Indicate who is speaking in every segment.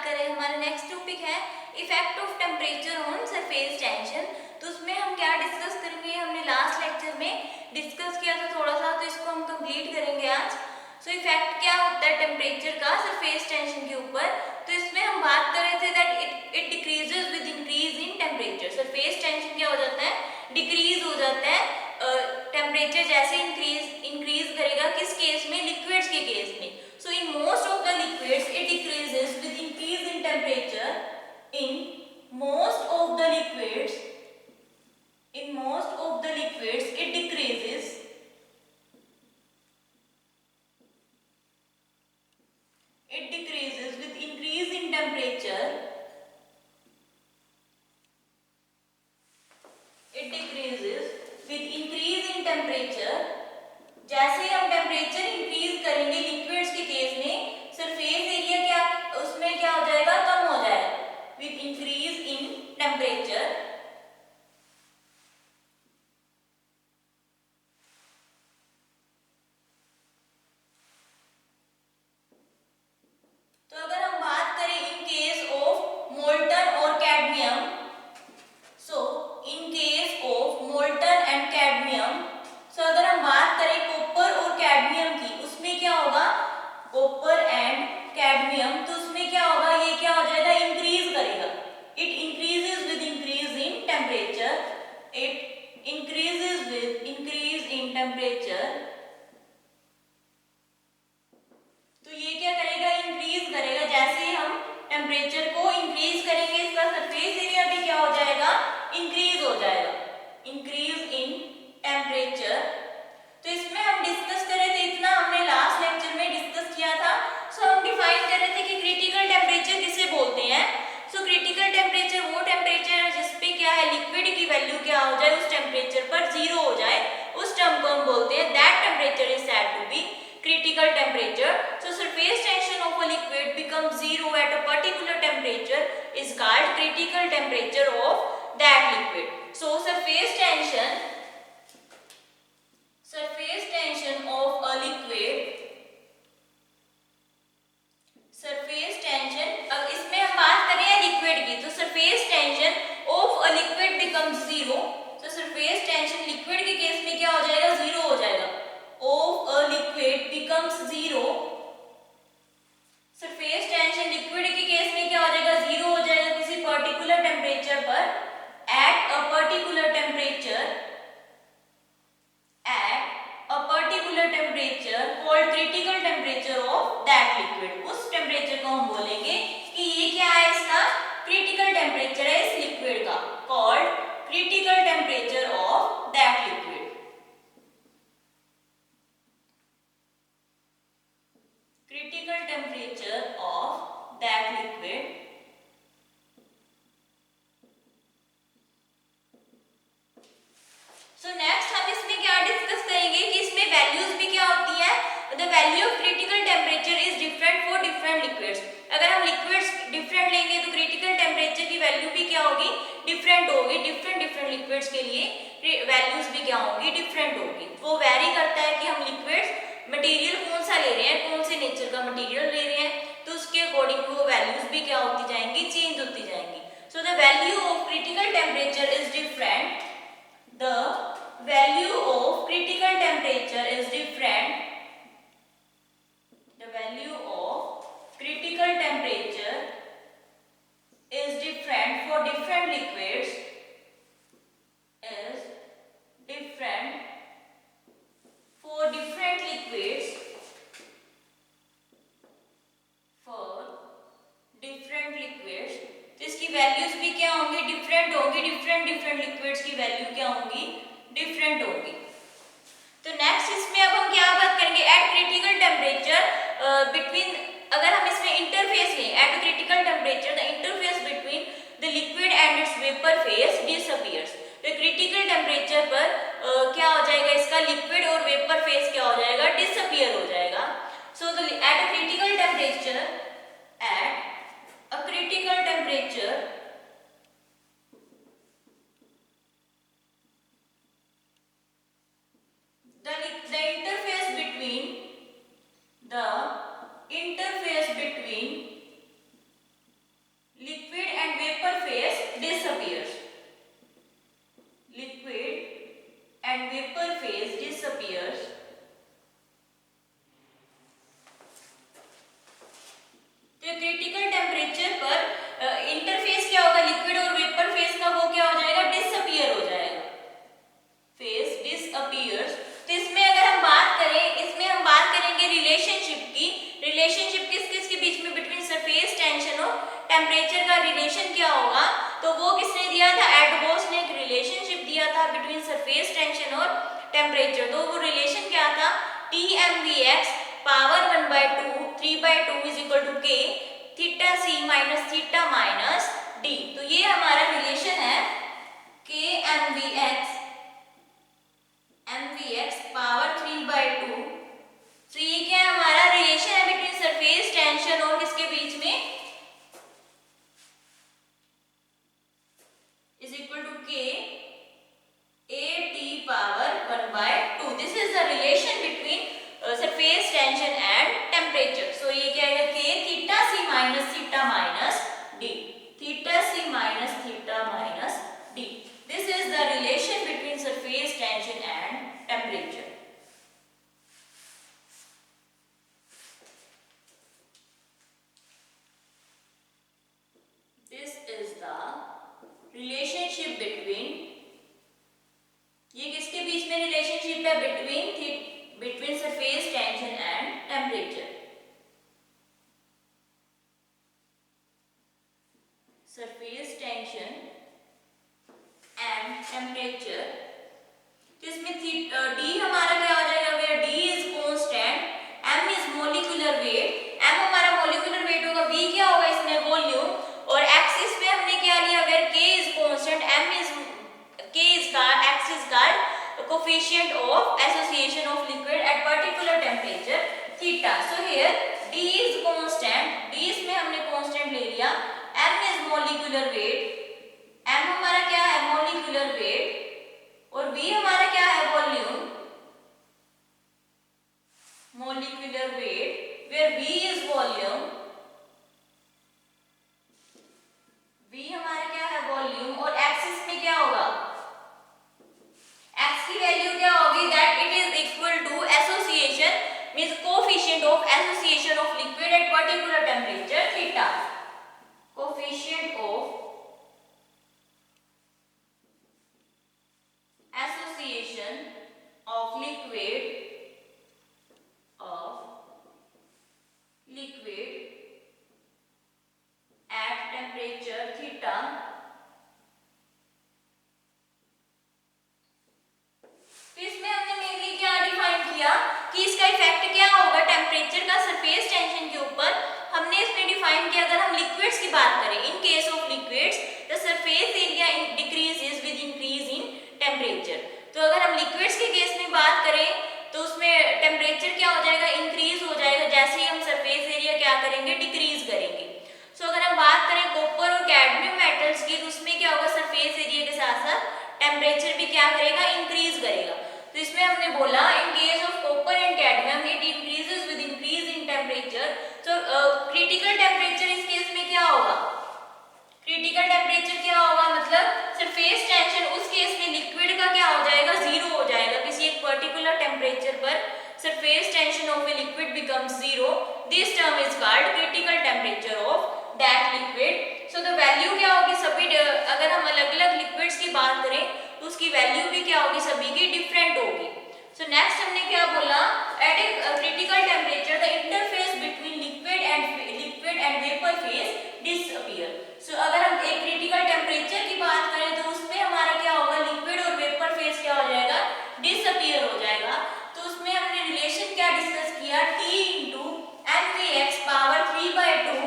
Speaker 1: करें, हमारा next topic है effect of temperature on surface tension. तो उसमें हम क्या डिस्कस करेंगे, हमने लास्ट लेक्चर में डिस्कस किया था थोड़ा सा, तो इसको हम कंप्लीट करेंगे आज। सो इफेक्ट क्या होता है टेम्परेचर का सरफेस टेंशन के ऊपर। तो इसमें हम बात कर रहे थे that it decreases with increase in temperature. Surface tension क्या हो जाता है, डिक्रीज हो जाता है टेम्परेचर जैसे इंक्रीज करेगा, किस केस में, लिक्विड्स के केस में। So in most of the liquids it decreases with increase in temperature. In most of the liquids it decreases with increase in temperature. It decreases with increase in temperature. जैसे ही हम temperature increase करेंगे liquids के case में, surface area क्या उसमें क्या हो जाएगा, कम हो जाएगा विद इंक्रीज इन टेम्परेचर। तो अगर हम बात करें इन केस ऑफ मोल्टन और cadmium, so in case of molten and cadmium, so अगर हम बात करें कॉपर और कैडमियम की, उसमें क्या होगा, कॉपर एंड कैडमियम, तो उसमें क्या होगा, ये क्या हो जाएगा, इंक्रीज करेगा। It increases with increase in temperature. It increases with increase in temperature. तो ये क्या करेगा, इंक्रीज करेगा। जैसे ही हम टेम्परेचर को इंक्रीज करेंगे, इसका सरफेस एरिया भी क्या हो जाएगा, इंक्रीज हो जाएगा। Increase in temperature. तो इसमें हम डिस्कस कर रहे थे, इतना हमने लास्ट लेक्चर में डिस्कस किया था। सो हम डिफाइन कर रहे थे कि क्रिटिकल टेम्परेचर किसे बोलते हैं। सो क्रिटिकल टेम्परेचर वो टेम्परेचर है जिस पे क्या है, लिक्विड की वैल्यू क्या हो जाए, उस टेम्परेचर पर जीरो हो जाए, उस टर्म को हम बोलते हैं, that temperature is said to be critical temperature. So surface tension of a liquid becomes zero at a particular temperature is called critical temperature of that liquid. So surface tension of a liquid, surface tension, अब इसमें हम बात करें liquid की, तो surface tension of a liquid becomes zero. तो surface tension liquid के case में क्या हो जाएगा, जीरो हो जाएगा। of a liquid becomes zero. Surface tension liquid के केस में क्या हो जाएगा, जीरो हो जाएगा किसी पर्टिकुलर टेम्परेचर पर, at a particular temperature called critical temperature of that liquid. उस टेम्परेचर को हम बोलेंगे कि ये क्या है, इसका क्रिटिकल टेम्परेचर है इस लिक्विड का, called critical temperature of that liquid. Critical temperature of that liquid. So next हम इसमें क्या डिस्कस करेंगे कि इसमें वैल्यूज भी क्या होती है। The value of critical temperature is different for different liquids. अगर हम लिक्विड्स डिफरेंट लेंगे तो क्रिटिकल टेम्परेचर की वैल्यू भी क्या होगी, डिफरेंट होगी। डिफरेंट लिक्विड्स के लिए वैल्यूज भी क्या होंगी, डिफरेंट होगी। वो वेरी करता है कि हम लिक्विड्स मटेरियल कौन सा ले रहे हैं, कौन से नेचर का मटेरियल ले रहे हैं, तो उसके अकॉर्डिंग वो वैल्यूज भी क्या होती जाएंगी, चेंज होती जाएंगी। So the value of critical temperature is different. The value of critical temperature is different. The value of critical temperature is different for different liquids, is different for different liquids, तो इसकी values भी क्या होंगी, different होंगी। Different liquids की value क्या होंगी, different होंगी। तो नेक्स्ट इसमें अब हम क्या बात करेंगे, एट क्रिटिकल टेम्परेचर बिटवीन, अगर हम इसमें इंटरफेस लें, eight critical temperature the interface between the liquid and it's vapour phase disappears. तो क्रिटिकल टेम्परेचर पर क्या हो जाएगा, इसका लिक्विड और वेपर फेज क्या हो जाएगा, डिसअपीयर हो जाएगा। So at a critical temperature, at a critical temperature the interface between surface tension और टेम्परेचर। तो वो रिलेशन क्या था, TmVx power 1/2 3/2 is equal to K theta C minus theta minus D। तो ये हमारा रिलेशन है K mvx पावर 3/2। तो ये क्या है, हमारा रिलेशन है बिटवीन सरफेस टेंशन और किसके बीच में, is equal to K at power 1/2। This is the relation between surface tension and temperature. So ये क्या है, K theta C minus theta minus D, theta C minus theta minus D। This is the relation between surface tension and temperature. This is the relationship between, ये किसके बीच में relationship है, between surface tension and temperature. Surface tension and temperature. तो इसमें D हमारा क्या हो जाएगा, where D is constant, M is molecular weight, M हमारा मोलिकुलर वेट होगा, V क्या होगा इसमें, वॉल्यूम, और एक्सिस पे हमने क्या लिया, where K is constant, K is X is coefficient of association of liquid at particular temperature theta. So here D is constant, D इसमें हमने constant ले लिया, M is molecular weight, M हमारा क्या है, molecular weight, और V हमारा क्या है, volume, molecular weight, where V is volume, V हमारा क्या है, volume, और एक्सिस में क्या होगा, x की वैल्यू क्या होगी, that it is equal to association means coefficient of association of liquid at particular temperature theta, coefficient of association of liquid at temperature theta. तो इसमें हमने मेनली क्या डिफाइन किया कि इसका इफेक्ट क्या होगा टेम्परेचर का सरफेस टेंशन के ऊपर। हमने इसमें डिफाइन किया, अगर हम लिक्विड्स की बात करें, in case of liquids the surface area decreases with increase in temperature. तो अगर हम लिक्विड्स के केस में बात करें तो उसमें टेम्परेचर क्या हो जाएगा, इंक्रीज हो जाएगा, जैसे ही हम सरफेस एरिया क्या करेंगे, डिक्रीज करेंगे। सो अगर हम बात करें कॉपर और कैडमियम मेटल्स की, तो उसमें क्या होगा, सरफेस एरिया के साथ साथ टेम्परेचर भी क्या करेगा, इंक्रीज करेगा। तो इसमें हमने बोला इन case of copper and cadmium it increases with increase in temperature. तो क्रिटिकल टेम्परेचर इस केस में क्या होगा, क्रिटिकल टेम्परेचर क्या होगा, मतलब सरफेस टेंशन उस केस में लिक्विड का क्या हो जाएगा, जीरो हो जाएगा। किसी एक पर्टिकुलर टेम्परेचर पर surface tension of a liquid becomes zero, this term is called critical temperature of that liquid. So the value क्या होगी, सभी अगर हम अलग अलग लिक्विड्स की बात करें तो उसकी वैल्यू भी क्या होगी, सभी की डिफरेंट होगी। सो नेक्स्ट हमने क्या बोला, at a critical temperature the interface between liquid and vapour phase disappear. So अगर हम एक क्रिटिकल टेम्परेचर की बात करें तो उसमें हमारा क्या होगा, लिक्विड और वेपर फेज क्या हो जाएगा, डिसअपीयर हो जाएगा। तो उसमें हमने रिलेशन क्या डिस्कस किया, T into mvx power 3/2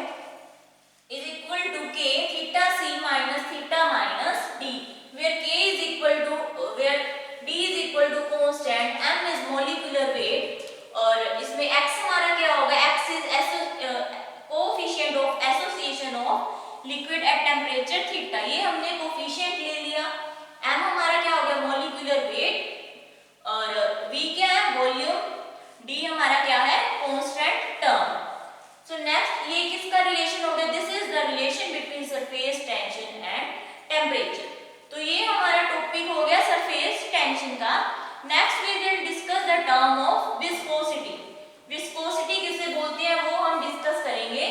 Speaker 1: is equal to K theta C minus theta minus D, where K is equal to where D is equal to constant, M is molecular weight, और इसमें X हमारा क्या होगा, X is coefficient of association of liquid at temperature theta। ये हमने coefficient ले लिया। M हमारा क्या हो गया, molecular weight, और V क्या है, वॉल्यूम, D हमारा क्या है, constant term। So next ये किसका रिलेशन हो गया, this is the relation between surface tension and temperature. तो ये हमारा टॉपिक हो गया सरफेस टेंशन का। Next we will discuss the term of viscosity. Viscosity किसे बोलते हैं वो हम डिस्कस करेंगे।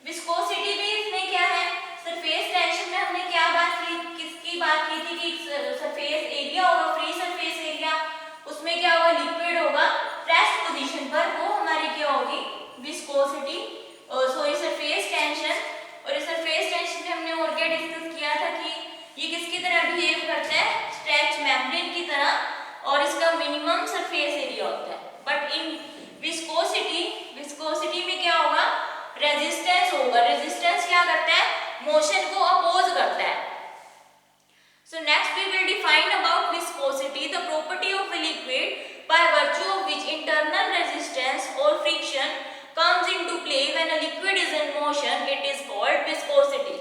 Speaker 1: विस्कोसिटी भी इसमें क्या है, सरफेस टेंशन में हमने क्या बात की, किसकी बात की थी कि सरफेस एरिया होगा, फ्री सरफेस एरिया, उसमें क्या होगा, लिक्विड होगा रेस्ट पोजीशन पर, वो हमारी क्या होगी, विस्कोसिटी। Sorry surface tension. और इस सरफेस टेंशन में हमने और क्या डिस्कस किया था कि ये किसकी तरह बिहेव करता है, स्ट्रेच मेंबर मेम्ब्रेन की तरह और इसका मिनिमम सरफेस एरिया होता है। बट इन विस्कोसिटी में क्या होगा, रेजिस्टेंस होगा। रेजिस्टेंस क्या करता है, मोशन को अपोज करता है। So next we will define about viscosity, the property of a liquid by virtue of which internal resistance or friction comes into play when a liquid is in motion. It is called viscosity.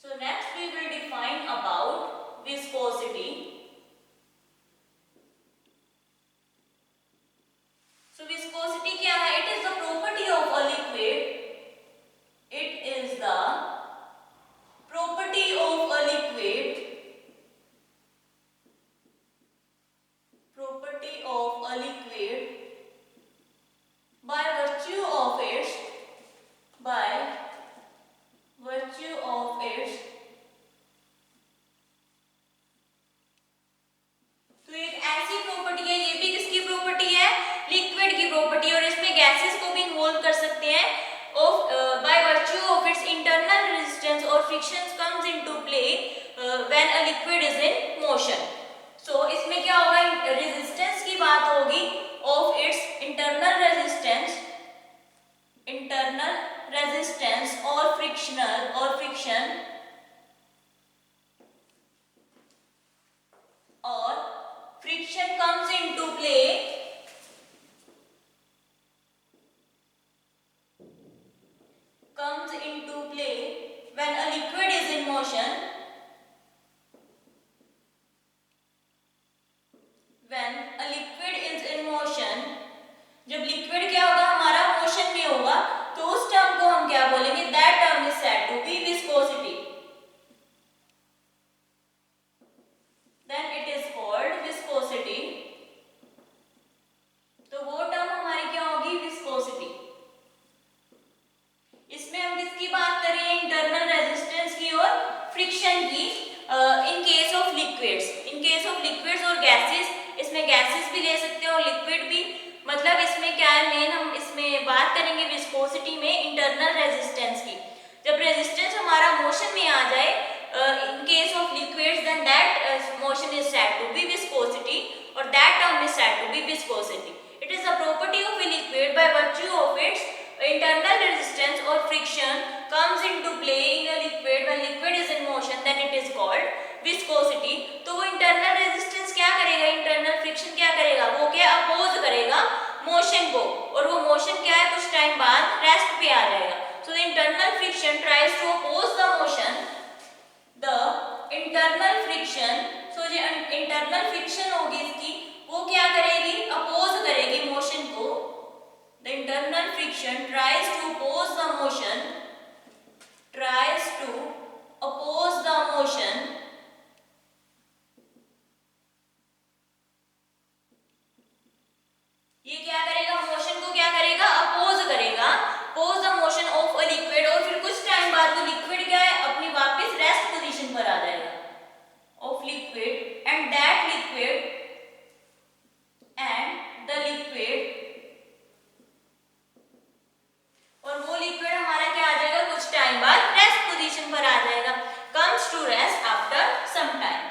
Speaker 1: So next we will define about viscosity. So viscosity क्या है? It is the property of a liquid. It is the property of a liquid. Property of a liquid by virtue of its तो एक ऐसी property है, ये भी किसकी property है, लिक्विड की प्रॉपर्टी, और इसमें गैसेस को भी इन्वॉल्व कर सकते हैं। Off by virtue of its internal resistance और frictions comes into play when a liquid is in motion. So इसमें क्या होगा, रेजिस्टेंस की बात होगी, ऑफ इट्स इंटरनल रेजिस्टेंस और friction comes into play when a liquid is in motion. When a liquid is in motion, जब liquid क्या होगा, हमारा मोशन में होगा, तो उस टर्म को हम क्या बोलेंगे, that term is said to be viscosity. Then it is called viscosity. तो वो टर्म हमारी क्या होगी, विस्कोसिटी। इसमें हम किसकी बात कर रहे हैं, इंटरनल रेजिस्टेंस की और फ्रिक्शन की। इन केस ऑफ लिक्विड्स और गैसेस, इसमें गैसेस भी ले सकते हैं और लिक्विड भी। मतलब इसमें क्या है, मेन हम इसमें बात करेंगे विस्कोसिटी में इंटरनल रेजिस्टेंस की। जब रेजिस्टेंस हमारा मोशन में आ जाए in case of liquids, then that motion is said to be viscosity और that term is said to be viscosity. It is a property of a liquid by virtue of its internal resistance or friction comes into play in a liquid when liquid is in motion, then it is called viscosity. तो वो internal resistance क्या करेगा, internal friction क्या करेगा, वो क्या oppose करेगा motion को, और वो मोशन क्या है, कुछ टाइम बाद रेस्ट पे आ जाएगा। So the internal friction tries to oppose the motion. The internal friction, so जो internal friction होगी इसकी, वो क्या करेगी, अपोज करेगी मोशन को। The internal friction tries to oppose the motion, ये क्या करेगा, मोशन को क्या करेगा, अपोज करेगा, oppose the motion of a liquid, और फिर कुछ टाइम बाद वो लिक्विड क्या है, अपनी वापस रेस्ट पोजीशन पर आ जाएगा, of liquid, and that liquid और वो लिक्विड हमारा क्या आ जाएगा, कुछ टाइम बाद रेस्ट पोजीशन पर आ जाएगा, comes to rest after some time.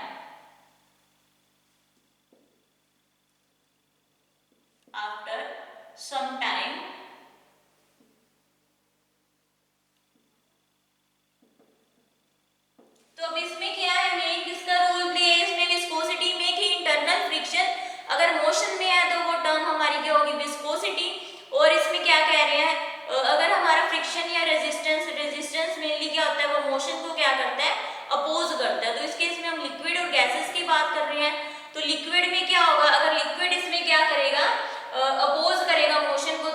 Speaker 1: तो अब इसमें क्या है, मेन किसका रोल प्ले है इसमें विस्कोसिटी में, कि इंटरनल फ्रिक्शन अगर मोशन में है तो वो टर्म हमारी क्या होगी, विस्कोसिटी। और इसमें क्या कह रहे हैं, अगर हमारा फ्रिक्शन या रेजिस्टेंस मेनली क्या होता है, वो मोशन को क्या करता है, अपोज करता है। तो इस केस में हम लिक्विड और गैसेस की बात कर रहे हैं। तो लिक्विड में क्या होगा, अगर लिक्विड इसमें क्या करेगा, अपोज करेगा मोशन को,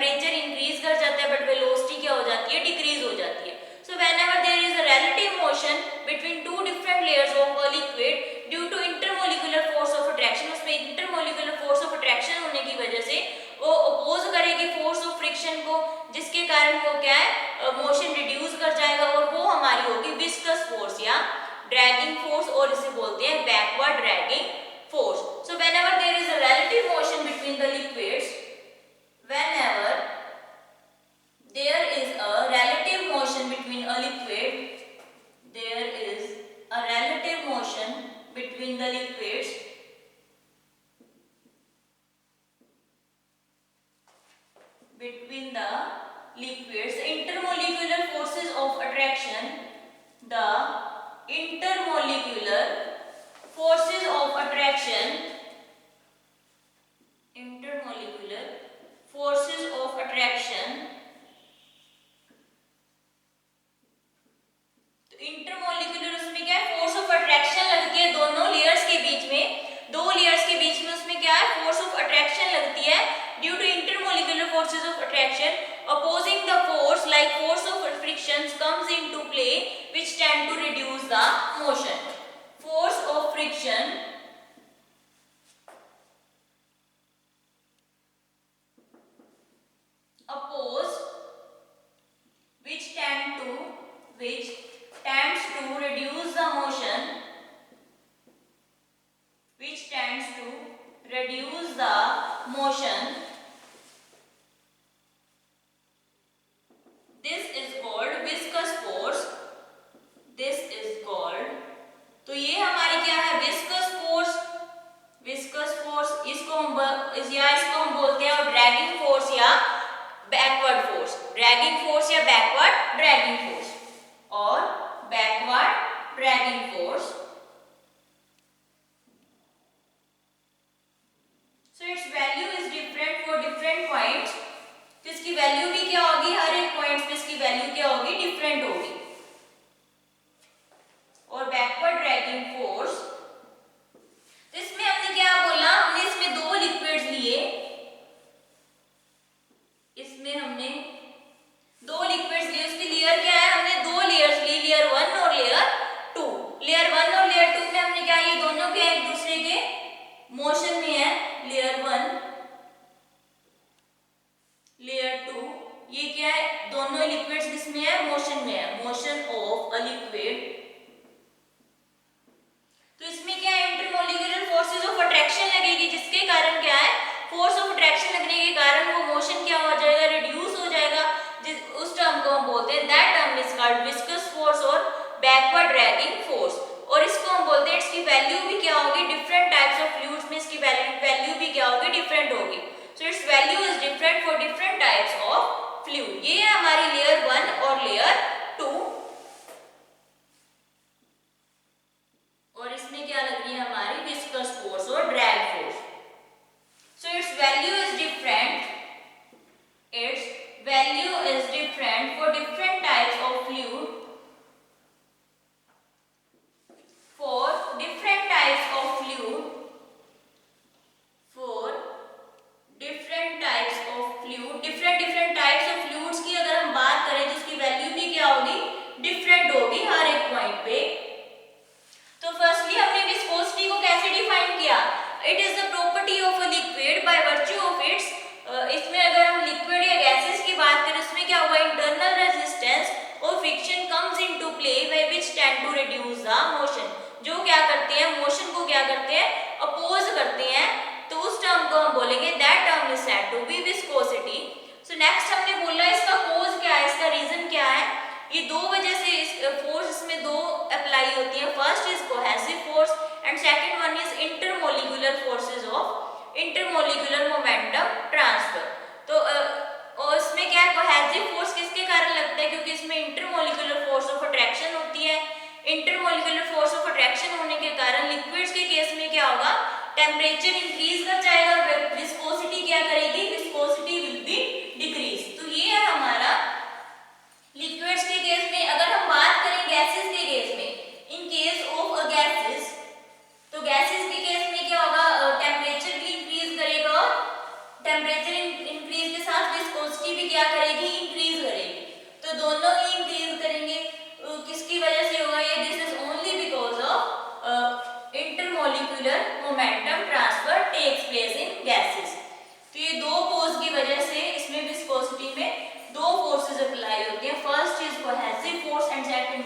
Speaker 1: टेम्परेचर इंक्रीज कर जाता है बट वेलोसिटी क्या हो जाती है, डिक्रीज हो जाती है. So whenever there is a relative motion between two different layers of a liquid due to intermolecular force of attraction, उसमें intermolecular force of attraction होने की वजह से वो ओपोज करेगी फोर्स ऑफ फ्रिक्शन को, जिसके कारण वो क्या है, मोशन रिड्यूस कर जाएगा और वो हमारी होगी विस्कस फोर्स या ड्रैगिंग फोर्स, और इसे बोलते हैं backward dragging force. So whenever there is a relative motion between the liquids, whenever there is a relative motion between a liquid, there is a relative motion between the liquids, intermolecular forces of attraction, the intermolecular forces of attraction, intermolecular forces of attraction, तो intermolecular उसमें क्या है, force of attraction लगती है दोनों layers के बीच में, दो लेयर्स के बीच में उसमें क्या है, फोर्स ऑफ अट्रैक्शन लगती है due to intermolecular forces of attraction opposing the force like force of friction comes into play which tend to reduce the motion. Force of friction oppose which tends to reduce the motion, which tends to reduce the motion. This is called viscous force. This is called, तो ये हमारी क्या है, viscous force. Viscous force इसको हम बोलते हैं, और ड्रैगिंग फोर्स या बैकवर्ड फोर्स, ड्रैगिंग फोर्स या बैकवर्ड ड्रैगिंग फोर्स, और backward dragging force. So its value is different for different points. तो इसकी वैल्यू भी क्या होगी, हर एक पॉइंट पे इसकी वैल्यू क्या होगी, डिफरेंट होगी. और बैकवर्ड ड्रैगिंग फोर्स, तो इसमें हमने क्या बोला, हमने इसमें दो लिक्विड्स लिए, इसमें हमने दो लिक्विड्स लिए, उसकी लेयर क्या है, हमने दो लेयर्स ली, लेयर 1 और लेयर 2. लेयर 1 और लेयर 2 में हमने क्या, ये दोनों क्या एक दूसरे के मोशन में है, लेयर 1 लेयर 2, ये क्या है, दोनों लिक्विड्स किसमें है, मोशन में है, मोशन ऑफ अ लिक्विड. तो इसमें क्या है, इंटरमोलिकुलर फोर्सेस ऑफ अट्रैक्शन लगेगी, जिसके कारण क्या है, फोर्स ऑफ अट्रैक्शन लगने के कारण वो मोशन क्या हो जाएगा, रिड्यूस हो जाएगा. उस टर्म को हम बोलते हैं, that term is called viscous force और बैकवर्ड ड्रैगिंग फोर्स. और इसको हम बोलते हैं, इसकी वैल्यू भी क्या होगी, डिफरेंट टाइप्स ऑफ फ्लूइड्स में इसकी वैल्यू भी क्या होगी, डिफरेंट होगी. So its value is different for different types of fluid. ये है हमारी लेयर 1 और लेयर 2. और इसमें क्या लग रही है हमारी, विस्कस फोर्स और drag force. So its value is different. Its value is different for different types of fluid. For different types of fluid. For different types of fluid, different types of fluids की अगर हम बात करें तो इसकी value भी क्या होगी, डिफरेंट होगी हर एक पॉइंट पे. तो फर्स्टली हमने विस्कोसिटी को कैसे डिफाइन किया, it is the property of a liquid by virtue of it's. इसमें अगर हम लिक्विड या गैसेस की बात करें, उसमें क्या हुआ, इंटरनल रेजिस्टेंस और friction comes into play by which tend to reduce the motion. जो क्या करते हैं, मोशन को क्या करते हैं, अपोज करते हैं. तो उस टर्म को हम बोलेंगे, that term is said to be viscosity. So next हमने बोला इसका कॉज क्या है, इसका रीजन क्या है. ये दो वजह से इस फोर्स इसमें दो अप्लाई होती है. First is cohesive force and second one is intermolecular forces of intermolecular momentum transfer. तो और इसमें क्या है, कोहेसिव फोर्स किसके कारण लगता है, क्योंकि इसमें इंटरमोलिकुलर फोर्स ऑफ अट्रैक्शन होती है. इंटरमोलिकुलर फोर्स ऑफ अट्रैक्शन होने के कारण लिक्विड्स के केस में क्या होगा, टेम्परेचर इंक्रीज कर जाएगा और विस्कोसिटी क्या करेगी, विस्कोसिटी विल बी डिक्रीज. तो ये है हमारा लिक्विड्स के केस में. अगर हम बात करें गैसेस के केस में, इन केस ऑफ अ गैसेस, तो गैसेस के केस में क्या होगा, टेम्परेचर भी इंक्रीज करेगा और टेम्परेचर इंक्रीज के साथ viscosity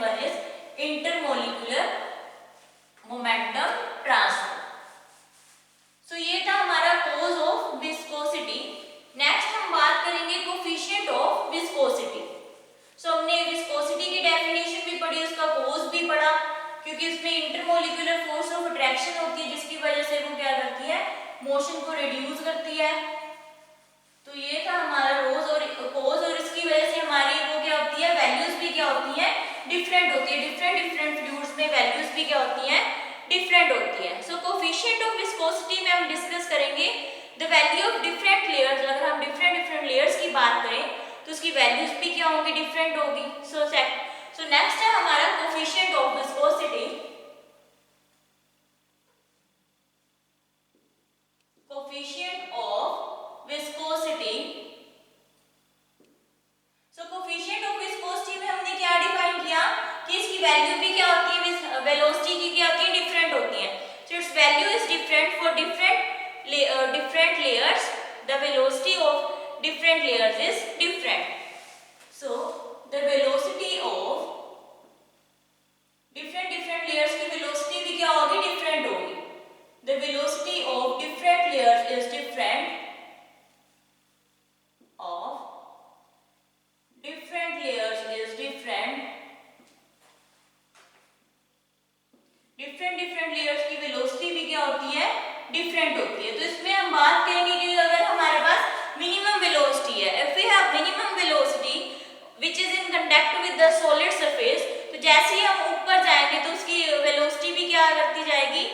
Speaker 1: one is intermolecular momentum transfer. So ये था हमारा कोज ऑफ विस्कोसिटी। नेक्स्ट हम बात करेंगे कोफिशिएंट ऑफ विस्कोसिटी। सो हमने विस्कोसिटी की डेफिनेशन भी पढ़ी, उसका कोज भी पढ़ा, क्योंकि इसमें इंटरमोलिकुलर फोर्स ऑफ अट्रैक्शन होती है जिसकी वजह से वो क्या करती है, मोशन को रिड्यूस करती है। तो ये था हमारा रोज और कोज, और इसकी वजह से हमारी वो क्या होती है, वैल्यूज भी क्या होती है, डिफरेंट होती है। डिफरेंट फ्लूइड्स में वैल्यूज भी क्या होती है, डिफरेंट होती है। सो कोफिशिएंट ऑफ विस्कोसिटी में हम डिस्कस करेंगे the value of different layers. अगर हम डिफरेंट लेयर्स की बात करें तो उसकी वैल्यूज भी क्या होंगी, डिफरेंट होगी। सो नेक्स्ट है हमारा coefficient of viscosity. Coefficient of viscosity. So coefficient of viscosity में हमने क्या डिफाइन किया कि इसकी वैल्यू भी क्या होती है, वेलोसिटी की क्या होती है, डिफरेंट होती है। So it's value is different for different layers. The velocity of different layers is different. So the velocity of different layers की velocity भी क्या होगी, different होगी। The velocity of different layers is different of different layers is different। different layers की velocity भी क्या होती है, डिफरेंट होती है। तो इसमें हम बात करेंगे कि अगर हमारे पास मिनिमम वेलोसिटी है, if we have minimum velocity which is in contact with the solid surface, तो जैसे ही हम ऊपर जाएंगे तो उसकी वेलोसिटी भी क्या करती जाएगी,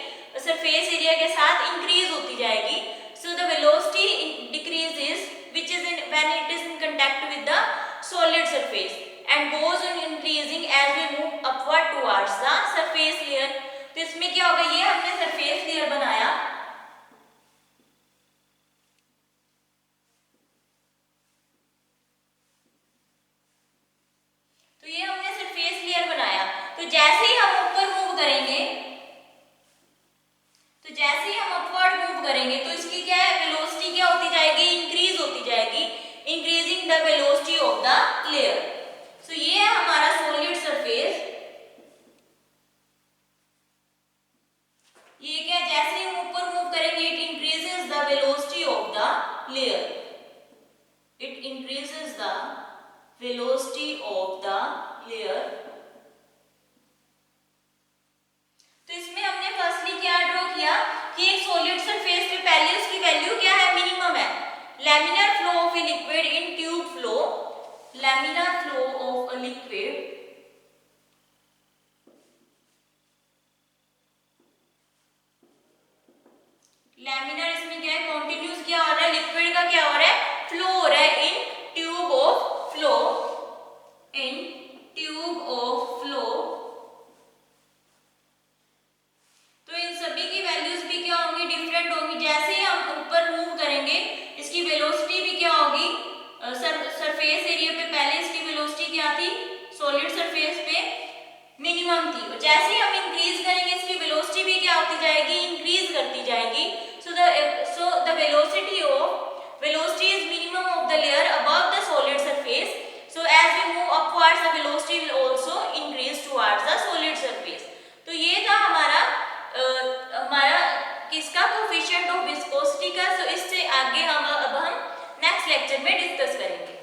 Speaker 1: सरफेस एरिया के साथ इंक्रीज होती जाएगी। So the velocity decreases which is in when it is in contact with the solid surface and goes on increasing as we move upward towards the surface layer. तो इसमें क्या होगा, ये हमने सरफेस लेयर बनाया, तो ये हमने सरफेस लेयर बनाया। तो जैसे ही हम ऊपर मूव करेंगे, तो जैसे ही हम अपवर्ड मूव करेंगे तो इसकी क्या है, वेलोसिटी क्या होती जाएगी, इंक्रीज होती जाएगी, increasing the velocity of the layer. So ये है हमारा सॉलिड सरफेस। ये क्या, जैसे ही हम ऊपर मूव करेंगे it increases the velocity of the layer, it increases the velocity of the layer। तो इसमें हमने फर्स्टली क्या ड्रॉ किया कि एक सॉलिड सरफेस पे पहले उसकी वैल्यू क्या है, मिनिमम है। Laminar flow of a liquid in tube flow, laminar flow of a liquid laminar, इसमें क्या है, कॉन्टिन्यूस क्या हो रहा है, लिक्विड का क्या हो रहा है, फ्लो हो रहा है in tube of flow, in tube of flow। तो इन सभी की वैल्यूज भी क्या होंगी, डिफरेंट होंगी। जैसे ही हम ऊपर मूव करेंगे इसकी वेलोसिटी भी क्या होगी, सरफेस एरिया पे पहले इसकी वेलोसिटी क्या थी, सॉलिड सरफेस पे मिनिमम थी, और जैसे ही हम इंक्रीज करेंगे इसकी वेलोसिटी भी क्या होती जाएगी, इंक्रीज करती जाएगी। So the velocity is minimum of the layer above the solid surface। So as we move upwards the velocity will also increase towards the solid surface। तो ये था हमारा किसका, कोफिशिएंट ऑफ विस्कोसिटी का। सो इससे आगे अब हम नेक्स्ट लेक्चर में डिस्कस करेंगे।